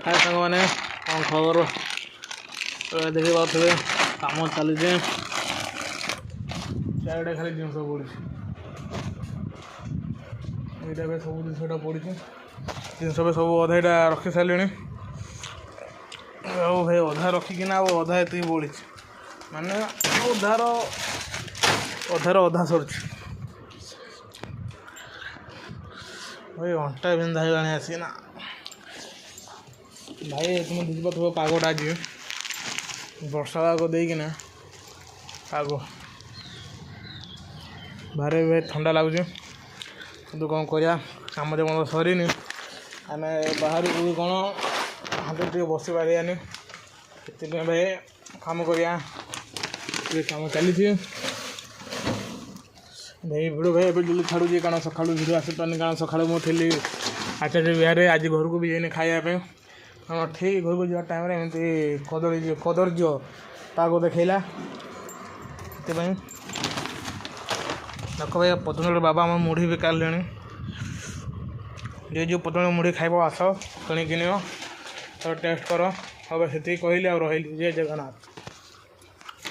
हाय सांग मैंने कौन खबर देखी पाथे कम चली चारिटा खाली जिन पड़ी यहाँ सब जिनसा पड़ी जिन सब अधा यहाँ रखी सारे भाई अधा रखिकिना अधा ये बढ़ी माने अधार अधा सर भाई अंटा बिंधा होगा आसीना भाई तुम देखो पागटा आज वर्षा पाग देना पाग बाहर भाई ठंडा लगुच कि कौन कर कम मतलब सरी आम बाहर को कौन हाथ टे बस पारानी से भाई कम कर कम चली भाई भिड़ भाई एवं जल्दी छाड़ू कारण सका भिड़ आसी पानी कारण सका मुझे आचार्य विहार आज घर को भी जाइए खायापी हाँ ठीक घर को जा टाइम एमती कदर्य पाग देखला से देख भाई पतंजलि बाबा आम मुढ़ी भी काढ़े जो पतंजलि मुढ़ी खाइब आस किणिक तो टेस्ट कर हम से कहली आ रही जय जगन्नाथ।